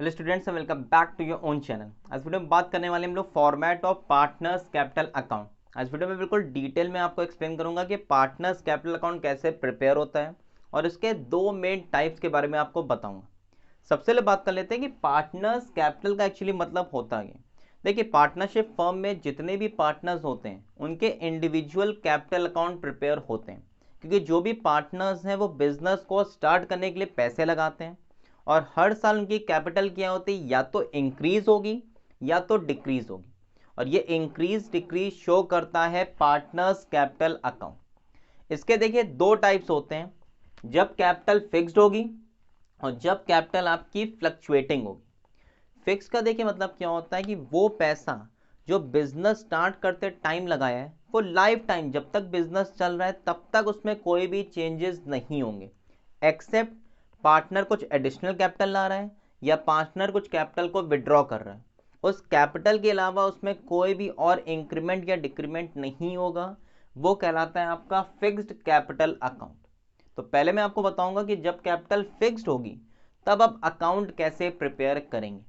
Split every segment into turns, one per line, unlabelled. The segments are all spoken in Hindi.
Hello students, welcome back to your own channel. आज वीडियो में बात करने वाले हम लोग format of partners capital account. आज वीडियो में बिल्कुल डिटेल में आपको एक्सप्लेन करूंगा कि पार्टनर्स कैपिटल अकाउंट कैसे प्रिपेयर होता है और इसके दो मेन टाइप्स के बारे में आपको बताऊंगा। सबसे पहले बात कर लेते हैं कि पार्टनर्स कैपिटल का एक्चुअली मतलब होता है। देखिए, पार्टनरशिप फर्म में जितने भी पार्टनर्स होते हैं उनके इंडिविजुअल कैपिटल अकाउंट प्रिपेयर होते हैं, क्योंकि जो भी पार्टनर्स हैं वो बिजनेस को स्टार्ट करने के लिए पैसे लगाते हैं और हर साल उनकी कैपिटल क्या होती है, या तो इंक्रीज होगी या तो डिक्रीज होगी। और ये इंक्रीज डिक्रीज शो करता है पार्टनर्स कैपिटल अकाउंट। इसके देखिए दो टाइप्स होते हैं, जब कैपिटल फिक्स्ड होगी और जब कैपिटल आपकी फ्लक्चुएटिंग होगी। फिक्स का देखिए मतलब क्या होता है कि वो पैसा जो बिजनेस स्टार्ट करते टाइम लगाया है वो लाइफ टाइम जब तक बिजनेस चल रहा है तब तक उसमें कोई भी चेंजेस नहीं होंगे, एक्सेप्ट पार्टनर कुछ एडिशनल कैपिटल ला रहा है या पार्टनर कुछ कैपिटल को विड्रॉ कर रहा है, उस कैपिटल के अलावा उसमें कोई भी और इंक्रीमेंट या डिक्रीमेंट नहीं होगा। वो कहलाता है आपका फिक्स्ड कैपिटल अकाउंट। तो पहले मैं आपको बताऊंगा कि जब कैपिटल फिक्स्ड होगी तब आप अकाउंट कैसे प्रिपेयर करेंगे।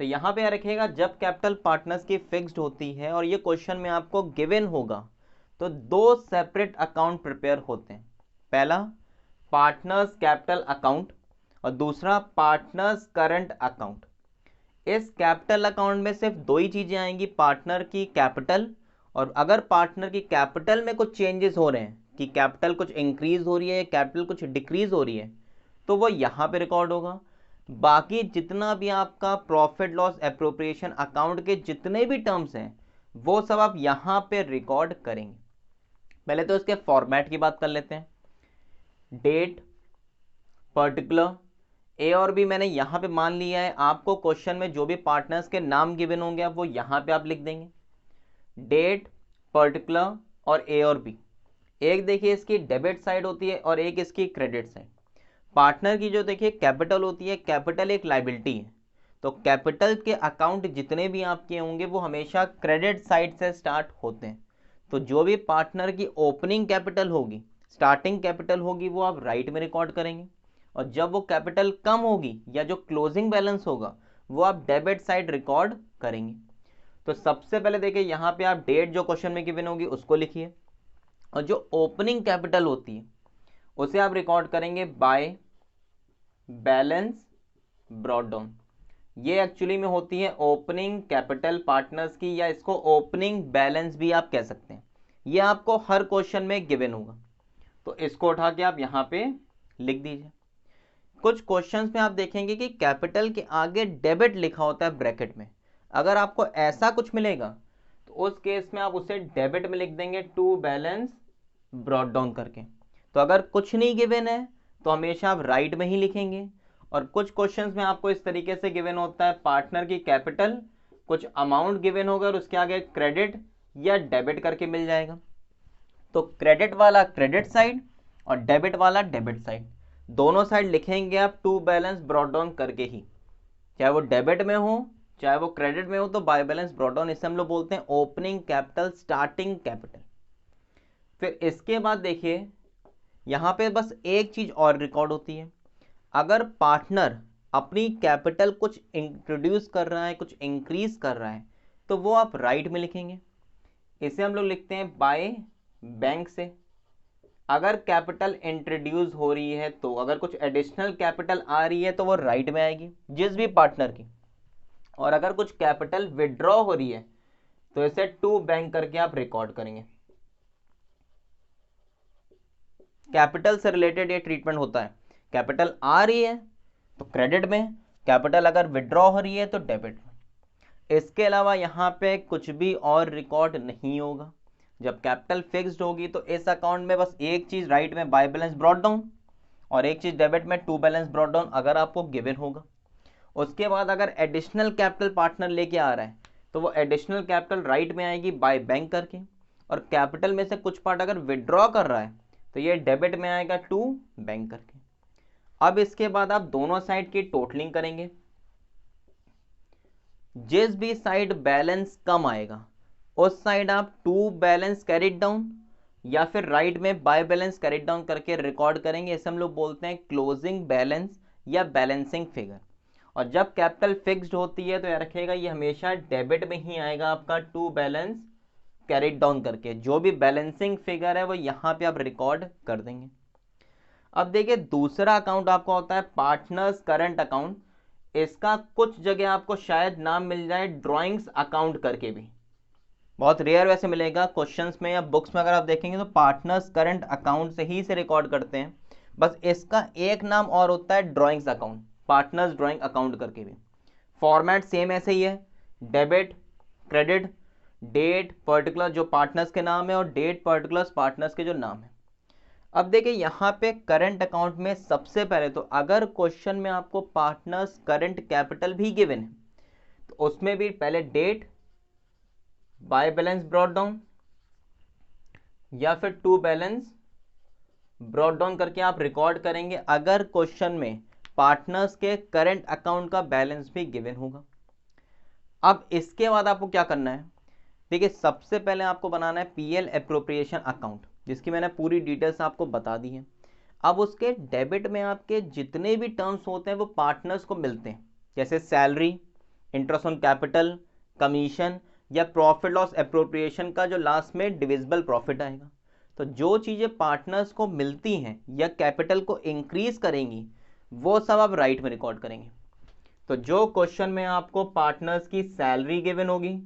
तो यहाँ पे रखिएगा, जब कैपिटल पार्टनर्स की फिक्स्ड होती है और ये क्वेश्चन में आपको गिवन होगा तो दो सेपरेट अकाउंट प्रिपेयर होते हैं। पहला पार्टनर्स कैपिटल अकाउंट और दूसरा पार्टनर्स करंट अकाउंट। इस कैपिटल अकाउंट में सिर्फ दो ही चीजें आएंगी, पार्टनर की कैपिटल, और अगर पार्टनर की कैपिटल में कुछ चेंजेस हो रहे हैं कि कैपिटल कुछ इंक्रीज हो रही है या कैपिटल कुछ डिक्रीज हो रही है तो वो यहाँ पे रिकॉर्ड होगा। बाकी जितना भी आपका प्रॉफिट लॉस एप्रोप्रिएशन अकाउंट के जितने भी टर्म्स हैं वो सब आप यहाँ पे रिकॉर्ड करेंगे। पहले तो इसके फॉर्मेट की बात कर लेते हैं। डेट, पर्टिकुलर, ए और बी मैंने यहाँ पे मान लिया है। आपको क्वेश्चन में जो भी पार्टनर्स के नाम गिवन होंगे आप वो यहाँ पे आप लिख देंगे, डेट, पर्टिकुलर और ए और बी। एक देखिए इसकी डेबिट साइड होती है और एक इसकी क्रेडिट साइड। पार्टनर की जो देखिए कैपिटल होती है, कैपिटल एक लाइबिलिटी है, तो कैपिटल के अकाउंट जितने भी आपके होंगे वो हमेशा क्रेडिट साइड से स्टार्ट होते हैं। तो जो भी पार्टनर की ओपनिंग कैपिटल होगी, स्टार्टिंग कैपिटल होगी, वो आप राइट में रिकॉर्ड करेंगे, और जब वो कैपिटल कम होगी या जो क्लोजिंग बैलेंस होगा वो आप डेबिट साइड रिकॉर्ड करेंगे। तो सबसे पहले देखिए यहाँ पे आप डेट जो क्वेश्चन में गिवन होगी उसको लिखिए, और जो ओपनिंग कैपिटल होती है उसे आप रिकॉर्ड करेंगे बाय बैलेंस ब्रॉट डाउन। ये एक्चुअली में होती है ओपनिंग कैपिटल पार्टनर्स की, या इसको ओपनिंग बैलेंस भी आप कह सकते हैं। ये आपको हर क्वेश्चन में गिवन होगा, तो इसको उठा के आप यहाँ पे लिख दीजिए। कुछ क्वेश्चंस में आप देखेंगे कि कैपिटल के आगे डेबिट लिखा होता है ब्रैकेट में। अगर आपको ऐसा कुछ मिलेगा तो उस केस में आप उसे डेबिट में लिख देंगे टू बैलेंस ब्रॉट डाउन करके। तो अगर कुछ नहीं गिवन है तो हमेशा आप राइट में ही लिखेंगे। और कुछ क्वेश्चंस में आपको इस तरीके से गिवन होता है, पार्टनर की कैपिटल, कुछ अमाउंट गिवन होगा और उसके आगे क्रेडिट या डेबिट करके मिल जाएगा। तो क्रेडिट वाला क्रेडिट साइड और डेबिट वाला डेबिट साइड, दोनों साइड लिखेंगे आप टू बैलेंस ब्रॉट डाउन करके ही, चाहे वो डेबिट में हो चाहे वो क्रेडिट में हो। तो बाय बैलेंस ब्रॉट डाउन इसे हम लोग बोलते हैं ओपनिंग कैपिटल, स्टार्टिंग कैपिटल। फिर इसके बाद देखिए यहाँ पे बस एक चीज और रिकॉर्ड होती है, अगर पार्टनर अपनी कैपिटल कुछ इंट्रोड्यूस कर रहा है, कुछ इंक्रीज कर रहा है, तो वो आप राइट में लिखेंगे। इसे हम लोग लिखते हैं बाय बैंक से। अगर कैपिटल इंट्रोड्यूस हो रही है तो अगर कुछ एडिशनल कैपिटल आ रही है तो वो राइट में आएगी जिस भी पार्टनर की, और अगर कुछ कैपिटल विड्रॉ हो रही है तो इसे टू बैंक करके आप रिकॉर्ड करेंगे। कैपिटल से रिलेटेड ये ट्रीटमेंट होता है, कैपिटल आ रही है तो क्रेडिट में, कैपिटल अगर विड्रॉ हो रही है तो डेबिट में। इसके अलावा यहाँ पे कुछ भी और रिकॉर्ड नहीं होगा। जब कैपिटल फिक्स्ड होगी तो इस अकाउंट में बस एक चीज राइट में बाय बैलेंस ब्रॉट डाउन और एक चीज डेबिट में टू बैलेंस ब्रॉट डाउन अगर आपको गिवन होगा। उसके बाद अगर एडिशनल कैपिटल पार्टनर लेके आ रहा है तो वो एडिशनल कैपिटल राइट में आएगी बाय बैंक करके, और कैपिटल में से कुछ पार्ट अगर विड्रॉ कर रहा है तो ये डेबिट में आएगा टू बैंक करके। अब इसके बाद आप दोनों साइड की टोटलिंग करेंगे, जिस भी साइड बैलेंस कम आएगा उस साइड आप टू बैलेंस कैरिड डाउन या फिर राइट में बाय बैलेंस कैरिड डाउन करके रिकॉर्ड करेंगे। इसे हम लोग बोलते हैं क्लोजिंग बैलेंस या बैलेंसिंग फिगर। और जब कैपिटल फिक्स्ड होती है तो याद रखिएगा ये हमेशा डेबिट में ही आएगा आपका टू बैलेंस कैरिड डाउन करके। जो भी बैलेंसिंग फिगर है वो यहाँ पे आप रिकॉर्ड कर देंगे। अब देखिए दूसरा अकाउंट आपका होता है पार्टनर्स करंट अकाउंट। इसका कुछ जगह आपको शायद नाम मिल जाए ड्राइंग्स अकाउंट करके भी, बहुत रेयर वैसे मिलेगा क्वेश्चंस में या बुक्स में। अगर आप देखेंगे तो पार्टनर्स करंट अकाउंट से ही से रिकॉर्ड करते हैं, बस इसका एक नाम और होता है drawings account, partners drawing account करके भी। फॉर्मेट सेम ऐसे ही है, डेबिट क्रेडिट, डेट पर्टिकुलर जो पार्टनर्स के नाम है और डेट पर्टिकुलर पार्टनर्स के जो नाम है। अब देखिए यहाँ पे करंट अकाउंट में सबसे पहले तो अगर क्वेश्चन में आपको पार्टनर्स करंट कैपिटल भी गिवन है तो उसमें भी पहले date by balance brought down या फिर टू बैलेंस ब्रॉट डाउन करके आप रिकॉर्ड करेंगे अगर क्वेश्चन में पार्टनर्स के करंट अकाउंट का बैलेंस भी गिवन होगा। अब इसके बाद आपको क्या करना है, देखिए सबसे पहले आपको बनाना है पीएल एप्रोप्रिएशन अकाउंट, जिसकी मैंने पूरी डिटेल्स आपको बता दी है। अब उसके डेबिट में आपके जितने भी टर्म्स होते हैं वो पार्टनर्स को मिलते हैं, जैसे salary, interest on capital, commission या प्रॉफिट लॉस एप्रोप्रिएशन का जो लास्ट में डिविजिबल प्रॉफिट आएगा। तो जो चीज़ें पार्टनर्स को मिलती हैं या कैपिटल को इंक्रीज करेंगी वो सब आप राइट में रिकॉर्ड करेंगे। तो जो क्वेश्चन में आपको पार्टनर्स की सैलरी गिवन होगी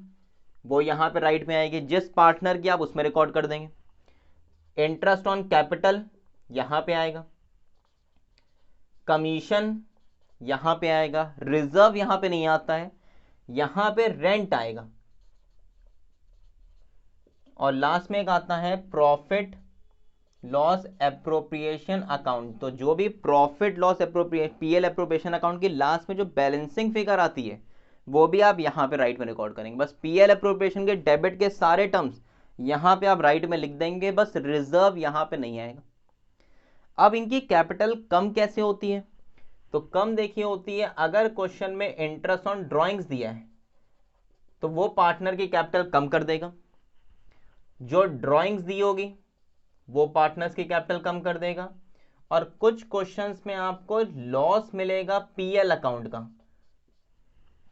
वो यहाँ पे राइट में आएगी, जिस पार्टनर की आप उसमें रिकॉर्ड कर देंगे। इंटरेस्ट ऑन कैपिटल यहाँ पे आएगा, कमीशन यहाँ पे आएगा, रिजर्व यहाँ पे नहीं आता है, यहाँ पे रेंट आएगा, और लास्ट में एक आता है प्रॉफिट लॉस एप्रोप्रिएशन अकाउंट। तो जो भी profit loss appropriation PL appropriation account की लास्ट में जो बैलेंसिंग फिगर आती है वो भी आप यहाँ पे राइट में रिकॉर्ड करेंगे। बस पीएल एप्रोप्रिएशन के डेबिट के सारे टर्म्स यहाँ पे आप राइट में लिख देंगे, बस रिजर्व यहाँ पे नहीं आएगा। अब इनकी कैपिटल कम कैसे होती है, तो कम देखिए होती है अगर क्वेश्चन में इंटरेस्ट ऑन ड्रॉइंग्स दिया है तो वो पार्टनर की कैपिटल कम कर देगा, जो ड्रॉइंग्स दी होगी वो पार्टनर्स की कैपिटल कम कर देगा, और कुछ क्वेश्चंस में आपको लॉस मिलेगा पीएल अकाउंट का।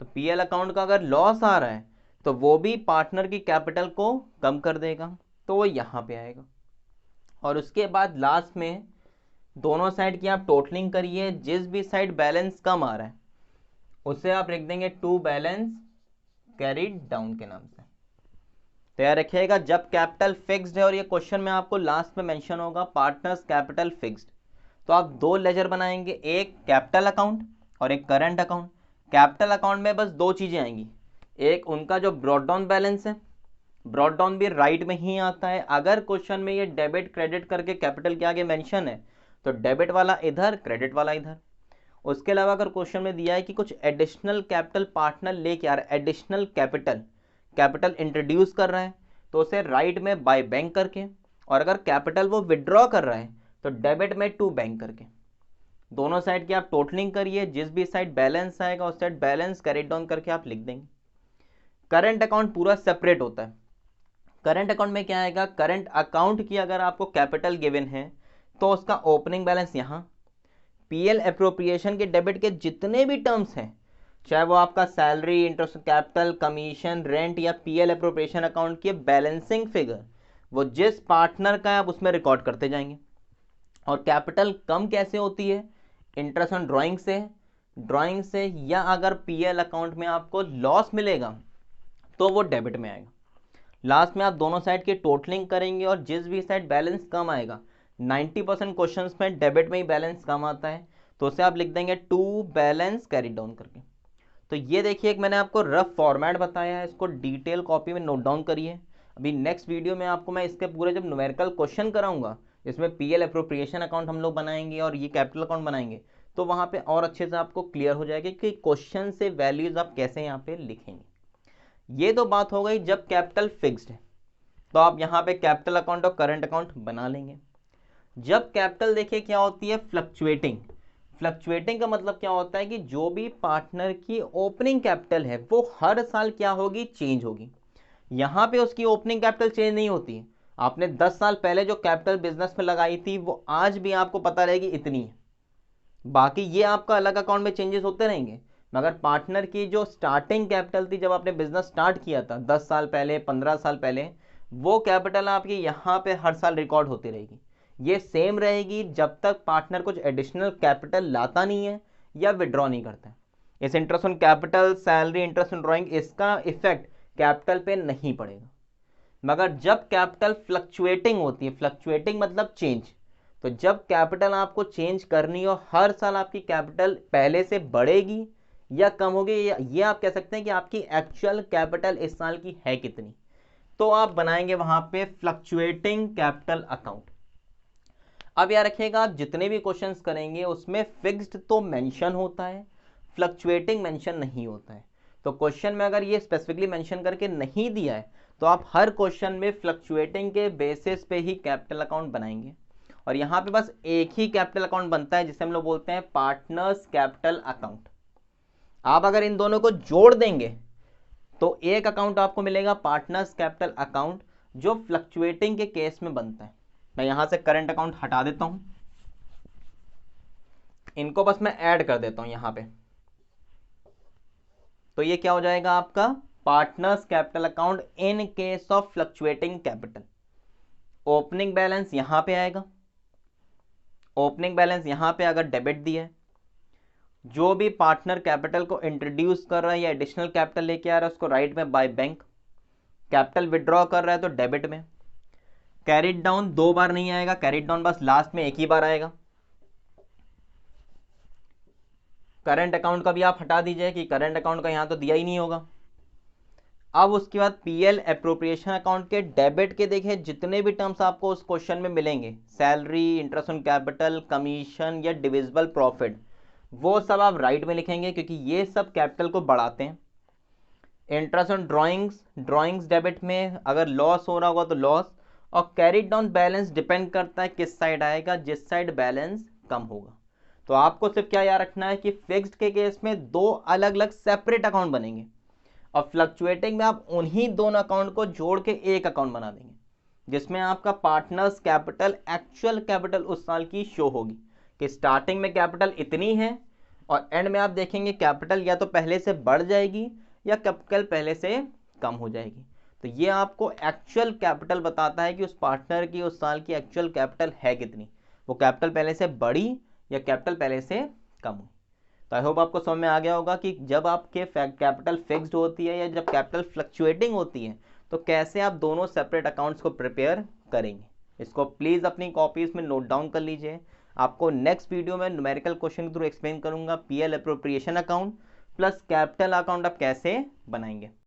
तो पीएल अकाउंट का अगर लॉस आ रहा है तो वो भी पार्टनर की कैपिटल को कम कर देगा, तो वो यहाँ पे आएगा। और उसके बाद लास्ट में दोनों साइड की आप टोटलिंग करिए, जिस भी साइड बैलेंस कम आ रहा है उसे आप लिख देंगे टू बैलेंस कैरिड डाउन के नाम से। तो याद रखिएगा जब कैपिटल फिक्स्ड है और ये क्वेश्चन में आपको लास्ट में मेंशन होगा पार्टनर्स कैपिटल फिक्स्ड, तो आप दो लेजर बनाएंगे, एक कैपिटल अकाउंट और एक करंट अकाउंट। कैपिटल अकाउंट में बस दो चीजें आएंगी, एक उनका जो ब्रॉट डाउन बैलेंस है, ब्रॉट डाउन भी राइट में ही आता है। अगर क्वेश्चन में ये डेबिट क्रेडिट करके कैपिटल के आगे मेंशन है तो डेबिट वाला इधर क्रेडिट वाला इधर। उसके अलावा अगर क्वेश्चन में दिया है कि कुछ एडिशनल कैपिटल पार्टनर लेके आ रहा है, एडिशनल कैपिटल इंट्रोड्यूस कर रहा है तो उसे राइट में बाय बैंक करके, और अगर कैपिटल वो विड्रॉ कर रहा है तो डेबिट में टू बैंक करके। दोनों साइड की आप टोटलिंग करिए, जिस भी साइड बैलेंस आएगा उस साइड बैलेंस कैरिड डाउन करके आप लिख देंगे। करंट अकाउंट पूरा सेपरेट होता है। करंट अकाउंट में क्या आएगा, करंट अकाउंट की अगर आपको कैपिटल गिवन है तो उसका ओपनिंग बैलेंस यहाँ, पीएल एप्रोप्रिएशन के डेबिट के जितने भी टर्म्स हैं, चाहे वो आपका salary, interest capital, commission, rent या पीएल एप्रोप्रिएशन अकाउंट की बैलेंसिंग फिगर, वो जिस पार्टनर का है आप उसमें रिकॉर्ड करते जाएंगे। और कैपिटल कम कैसे होती है, इंटरेस्ट ऑन ड्राइंग से या अगर पीएल अकाउंट में आपको लॉस मिलेगा तो वो डेबिट में आएगा। लास्ट में आप दोनों साइड की टोटलिंग करेंगे और जिस भी साइड बैलेंस कम आएगा, 90% क्वेश्चंस में डेबिट में ही बैलेंस कम आता है, तो उसे आप लिख देंगे टू बैलेंस कैरी डाउन करके। तो ये देखिए एक मैंने आपको रफ फॉर्मेट बताया है, इसको डिटेल कॉपी में नोट डाउन करिए। अभी नेक्स्ट वीडियो में आपको मैं इसके पूरे जब न्यूमेरिकल क्वेश्चन कराऊंगा, जिसमें पीएल एप्रोप्रिएशन अकाउंट हम लोग बनाएंगे और ये कैपिटल अकाउंट बनाएंगे, तो वहाँ पे और अच्छे से आपको क्लियर हो जाएगा कि क्वेश्चन से वैल्यूज आप कैसे यहाँ पे लिखेंगे। ये तो बात हो गई जब कैपिटल फिक्स्ड है, तो आप यहाँ पे कैपिटल अकाउंट और करंट अकाउंट बना लेंगे। जब कैपिटल देखिए क्या होती है, फ्लक्चुएटिंग का मतलब क्या होता है कि जो भी पार्टनर की ओपनिंग कैपिटल है वो हर साल क्या होगी, चेंज होगी। यहाँ पे उसकी ओपनिंग कैपिटल चेंज नहीं होती है, आपने 10 साल पहले जो कैपिटल बिजनेस में लगाई थी वो आज भी आपको पता रहेगी इतनी है, बाकी ये आपका अलग अकाउंट में चेंजेस होते रहेंगे। मगर पार्टनर की जो स्टार्टिंग कैपिटल थी जब आपने बिजनेस स्टार्ट किया था 10 साल पहले 15 साल पहले, वो कैपिटल आपकी यहाँ पे हर साल रिकॉर्ड होती रहेगी। ये सेम रहेगी जब तक पार्टनर कुछ एडिशनल कैपिटल लाता नहीं है या विड्रॉ नहीं करता है। इस interest on capital, salary, interest on drawing, इसका इफेक्ट कैपिटल पे नहीं पड़ेगा। मगर जब कैपिटल फ्लक्चुएटिंग होती है, फ्लक्चुएटिंग मतलब चेंज, तो जब कैपिटल आपको चेंज करनी हो, हर साल आपकी कैपिटल पहले से बढ़ेगी या कम होगी, ये आप कह सकते हैं कि आपकी एक्चुअल कैपिटल इस साल की है कितनी, तो आप बनाएंगे वहां पे फ्लक्चुएटिंग कैपिटल अकाउंट। अब याद रखिएगा, आप जितने भी क्वेश्चंस करेंगे उसमें फिक्स्ड तो मेंशन होता है, फ्लक्चुएटिंग मेंशन नहीं होता है। तो क्वेश्चन में अगर ये स्पेसिफिकली मेंशन करके नहीं दिया है तो आप हर क्वेश्चन में फ्लक्चुएटिंग के बेसिस पे ही कैपिटल अकाउंट बनाएंगे। और यहाँ पे बस एक ही कैपिटल अकाउंट बनता है जिसे हम लोग बोलते हैं पार्टनर्स कैपिटल अकाउंट। आप अगर इन दोनों को जोड़ देंगे तो एक अकाउंट आपको मिलेगा पार्टनर्स कैपिटल अकाउंट, जो फ्लक्चुएटिंग के केस में बनता है। मैं यहां से करंट अकाउंट हटा देता हूं, इनको बस मैं ऐड कर देता हूं यहां पे, तो ये क्या हो जाएगा आपका partners capital account in case of fluctuating capital. Opening balance यहां पे आएगा, ओपनिंग बैलेंस यहां पे अगर डेबिट दिया है, जो भी पार्टनर कैपिटल को इंट्रोड्यूस कर रहा है या एडिशनल कैपिटल लेके आ रहा है उसको राइट में बाय बैंक, कैपिटल विड्रॉ कर रहा है तो डेबिट में। कैरिड डाउन 2 बार नहीं आएगा, कैरिड डाउन बस लास्ट में एक ही बार आएगा। करंट अकाउंट का भी आप हटा दीजिए कि करंट अकाउंट का यहां तो दिया ही नहीं होगा। अब उसके बाद पीएल एप्रोप्रिएशन अकाउंट के डेबिट के देखिए जितने भी टर्म्स आपको उस क्वेश्चन में मिलेंगे, salary, interest on capital, commission या डिविजिबल प्रॉफिट, वो सब आप राइट में लिखेंगे क्योंकि ये सब कैपिटल को बढ़ाते हैं। इंटरेस्ट ऑन ड्रॉइंग्स डेबिट में अगर लॉस हो रहा होगा तो लॉस, और कैरिड डाउन बैलेंस डिपेंड करता है किस साइड आएगा, जिस साइड बैलेंस कम होगा। तो आपको सिर्फ क्या याद रखना है कि फिक्स्ड के केस में 2 अलग अलग सेपरेट अकाउंट बनेंगे और फ्लक्चुएटिंग में आप उन्हीं दोनों अकाउंट को जोड़ के एक अकाउंट बना देंगे जिसमें आपका पार्टनर्स कैपिटल, एक्चुअल कैपिटल उस साल की शो होगी कि स्टार्टिंग में कैपिटल इतनी है और एंड में आप देखेंगे कैपिटल या तो पहले से बढ़ जाएगी या कैपिटल पहले से कम हो जाएगी। तो ये आपको एक्चुअल कैपिटल बताता है कि उस पार्टनर की उस साल की एक्चुअल कैपिटल है कितनी, वो कैपिटल पहले से बढ़ी या कैपिटल पहले से कम हुई। तो आई होप आपको समझ में आ गया होगा कि जब आपके कैपिटल फिक्स्ड होती है या जब कैपिटल फ्लक्चुएटिंग होती है तो कैसे आप दोनों सेपरेट अकाउंट्स को प्रिपेयर करेंगे। इसको प्लीज़ अपनी कॉपीज में नोट डाउन कर लीजिए। आपको नेक्स्ट वीडियो में न्यूमेरिकल क्वेश्चन के थ्रू एक्सप्लेन करूंगा PL appropriation account plus capital account आप कैसे बनाएंगे।